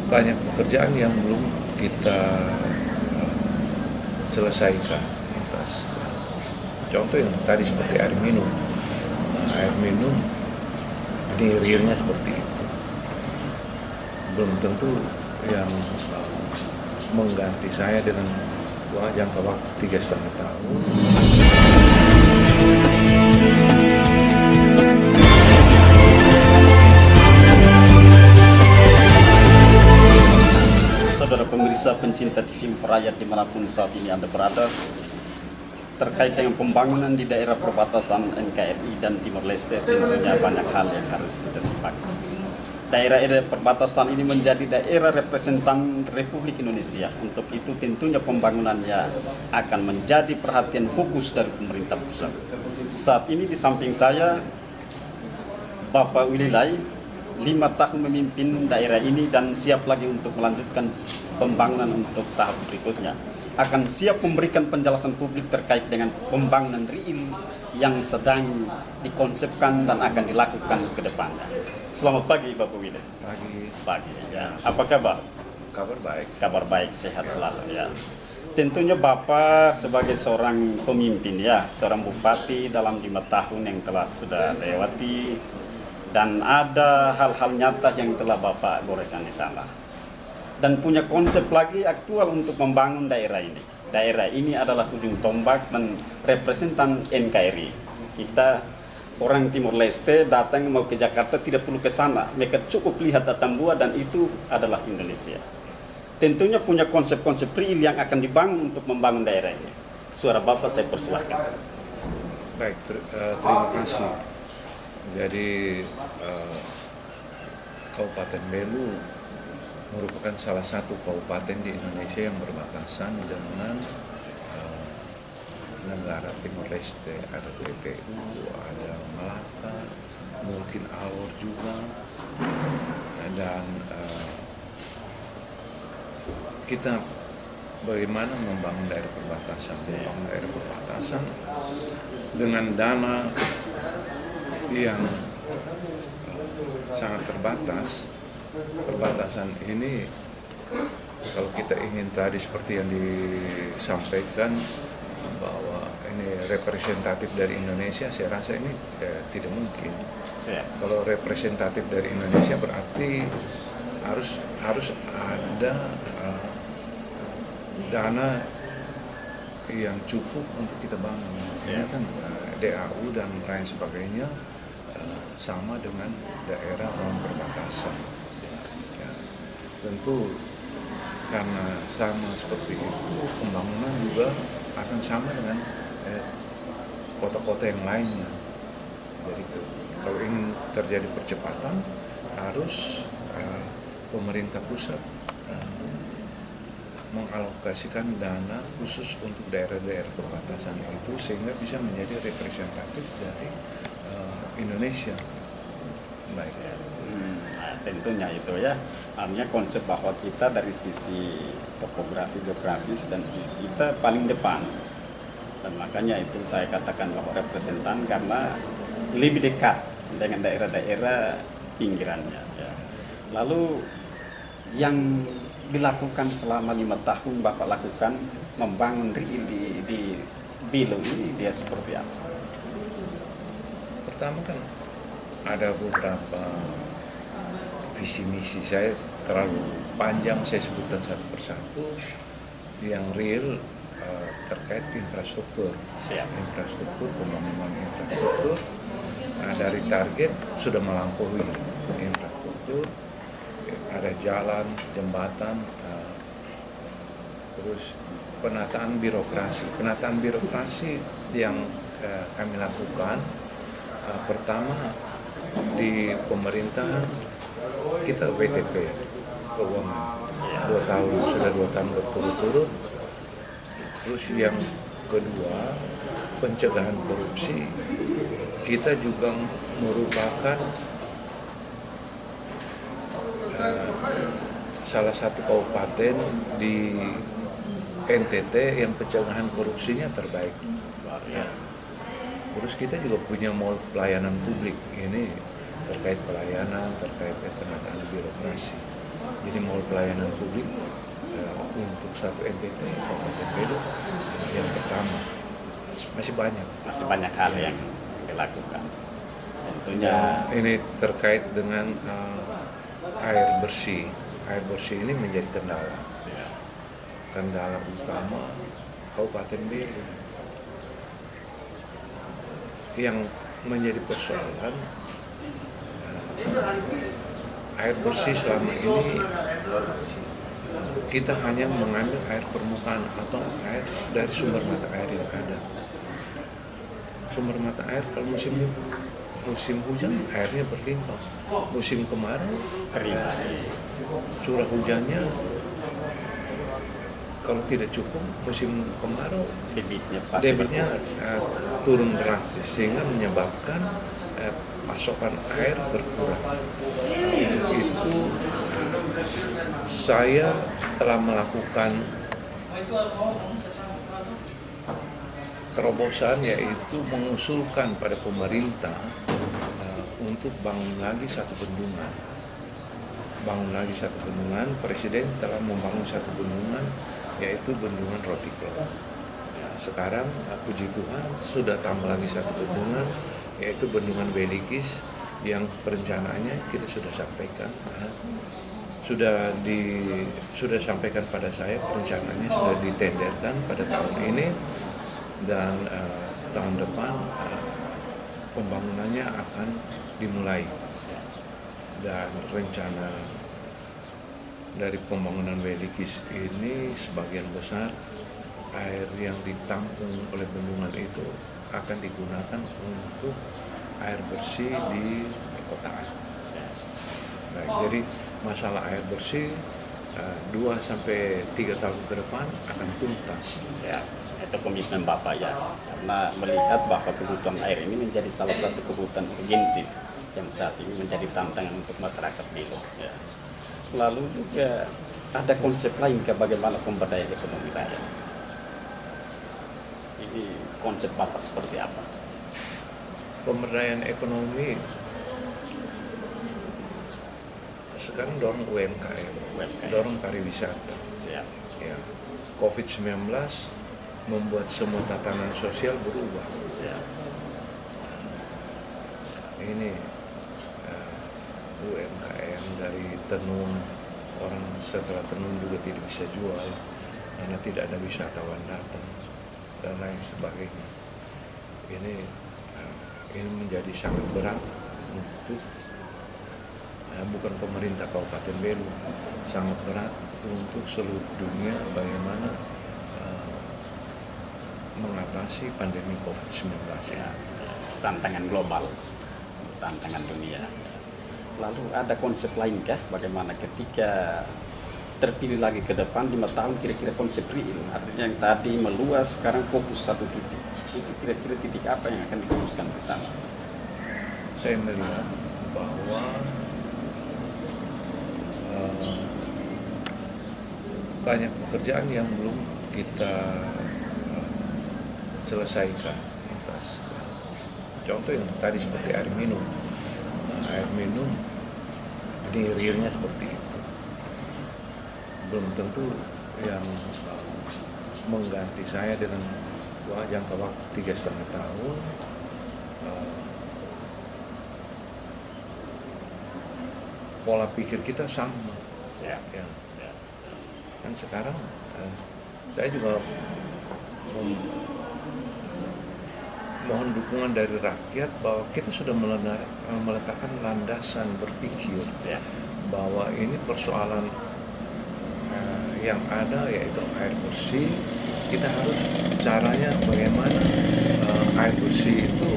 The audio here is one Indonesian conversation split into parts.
banyak pekerjaan yang belum kita selesaikan. Contoh yang tadi seperti air minum. Air minum ini realnya seperti itu. Belum tentu yang mengganti saya dengan jangka waktu 3,5 tahun. Saudara pemirsa pencinta TV Info Rakyat dimanapun saat ini Anda berada, terkait dengan pembangunan di daerah perbatasan NKRI dan Timor Leste, tentunya banyak hal yang harus kita simak. Daerah perbatasan ini menjadi daerah representan Republik Indonesia. Untuk itu tentunya pembangunannya akan menjadi perhatian fokus dari pemerintah pusat. Saat ini di samping saya Bapak Willy Lai, 5 tahun memimpin daerah ini dan siap lagi untuk melanjutkan pembangunan untuk tahap berikutnya. Akan siap memberikan penjelasan publik terkait dengan pembangunan real yang sedang dikonsepkan dan akan dilakukan ke depannya. Selamat pagi Bapak Willy. Pagi. Ya. Apa kabar? Kabar baik. Kabar baik, sehat selalu ya. Tentunya Bapak sebagai seorang pemimpin ya, seorang bupati dalam 5 tahun yang telah sudah lewati, dan ada hal-hal nyata yang telah Bapak gorekan di sana. Dan punya konsep lagi aktual untuk membangun daerah ini. Daerah ini adalah ujung tombak dan representan NKRI. Kita orang Timor Leste datang mau ke Jakarta tidak perlu ke sana. Mereka cukup lihat Atambua dan itu adalah Indonesia. Tentunya punya konsep-konsep real yang akan dibangun untuk membangun daerah ini. Suara Bapak saya persilahkan. Baik, terima kasih. Jadi Kabupaten Belu merupakan salah satu kabupaten di Indonesia yang berbatasan dengan negara Timor Leste. Ada PTU, ada Malaka, mungkin Alor juga, dan kita bagaimana membangun daerah perbatasan. Membangun daerah perbatasan dengan dana yang sangat terbatas. Perbatasan ini kalau kita ingin tadi seperti yang disampaikan bahwa ini representatif dari Indonesia, saya rasa ini tidak mungkin. Kalau representatif dari Indonesia berarti harus ada dana yang cukup untuk kita bangun. Ini kan DAU dan lain sebagainya sama dengan daerah non perbatasan. Ya, tentu karena sama seperti itu, pembangunan juga akan sama dengan kota-kota yang lainnya. Jadi kalau ingin terjadi percepatan, harus pemerintah pusat mengalokasikan dana khusus untuk daerah-daerah perbatasan itu sehingga bisa menjadi representatif dari Indonesia. Baik. Tentunya itu ya, artinya konsep bahwa kita dari sisi topografi, geografis dan sisi kita paling depan, dan makanya itu saya katakan bahwa representan karena lebih dekat dengan daerah-daerah pinggirannya ya. Lalu yang dilakukan selama 5 tahun Bapak lakukan membangun real di Belu ini dia seperti apa? Pertama kan ada beberapa visi misi, saya terlalu panjang saya sebutkan satu persatu. Yang real terkait infrastruktur. Infrastruktur, pembangunan infrastruktur. Nah, dari target sudah melampaui infrastruktur, ada jalan, jembatan, terus penataan birokrasi yang kami lakukan. Pertama di pemerintahan kita WTP keuangan 2 tahun, sudah 2 tahun berturut-turut. Terus yang kedua pencegahan korupsi, kita juga merupakan salah satu kabupaten di NTT yang pencegahan korupsinya terbaik. Terus kita juga punya mall pelayanan publik, ini terkait pelayanan, terkait penataan birokrasi. Jadi minimal pelayanan publik untuk satu NTT Kabupaten Belu yang pertama. Masih banyak hal yang dilakukan. Tentunya ini terkait dengan air bersih. Air bersih ini menjadi kendala utama Kabupaten Belu. Yang menjadi persoalan air bersih selama ini kita hanya mengambil air permukaan atau air dari sumber mata air yang ada. Sumber mata air kalau musim hujan airnya berlimpah, musim kemarau curah hujannya kalau tidak cukup, musim kemarau debitnya turun drastis sehingga menyebabkan pasokan air berkurang. Untuk itu saya telah melakukan terobosan, yaitu mengusulkan pada pemerintah untuk bangun lagi satu bendungan. Presiden telah membangun satu bendungan, yaitu bendungan Rotiklo. Sekarang puji Tuhan sudah tambah lagi satu bendungan, yaitu bendungan Beligis, yang perencanaannya kita sudah sampaikan. Sudah sampaikan pada saya, perencanaannya sudah ditenderkan pada tahun ini, dan tahun depan pembangunannya akan dimulai. Dan rencana dari pembangunan Beligis ini sebagian besar air yang ditampung oleh bendungan itu akan digunakan untuk air bersih di perkotaan. Baik, jadi masalah air bersih 2-3 tahun ke depan akan tuntas. Itu komitmen Bapak ya, karena melihat bahwa kebutuhan air ini menjadi salah satu kebutuhan urgensif yang saat ini menjadi tantangan untuk masyarakat Belu. Ya. Lalu juga ada konsep lain ke bagaimana pemberdayaan ekonomi rakyat. Ini konsep Bapak seperti apa? Pemberdayaan ekonomi sekarang dorong UMKM, dorong pariwisata. Siap. Ya, COVID-19 membuat semua tatanan sosial berubah. Siap. Ini UMKM dari tenun, orang setelah tenun juga tidak bisa jual karena tidak ada wisatawan datang dan lain sebagainya. Ini menjadi sangat berat untuk bukan pemerintah Kabupaten Belu, sangat berat untuk seluruh dunia bagaimana mengatasi pandemi COVID-19 ya. Tantangan global, tantangan dunia. Lalu ada konsep lain kah bagaimana ketika terpilih lagi ke depan 5 tahun, kira-kira konsep real, artinya yang tadi meluas sekarang fokus satu titik, itu kira-kira titik apa yang akan difokuskan ke sana? Saya melihat bahwa banyak pekerjaan yang belum kita selesaikan. Contoh yang tadi seperti air minum. Air minum di realnya seperti itu. Belum tentu yang mengganti saya dengan jangka waktu 3,5 tahun. Pola pikir kita sama. Ya. Kan sekarang saya juga mohon dukungan dari rakyat bahwa kita sudah meletakkan landasan berpikir bahwa ini persoalan yang ada, yaitu air bersih. Kita harus caranya bagaimana air bersih itu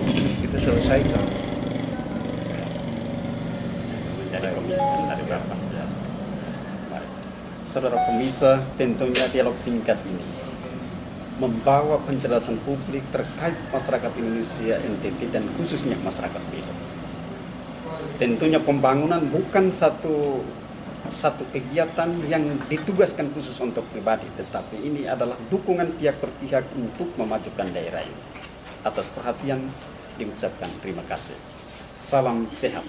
kita selesaikan. Menjadi komitmen dari Bapak. Saudara pemirsa, tentunya dialog singkat ini membawa penjelasan publik terkait masyarakat Indonesia NTT dan khususnya masyarakat Belu. Tentunya pembangunan bukan satu kegiatan yang ditugaskan khusus untuk pribadi, tetapi ini adalah dukungan pihak per pihak untuk memajukan daerah ini. Atas perhatian diucapkan terima kasih. Salam sehat.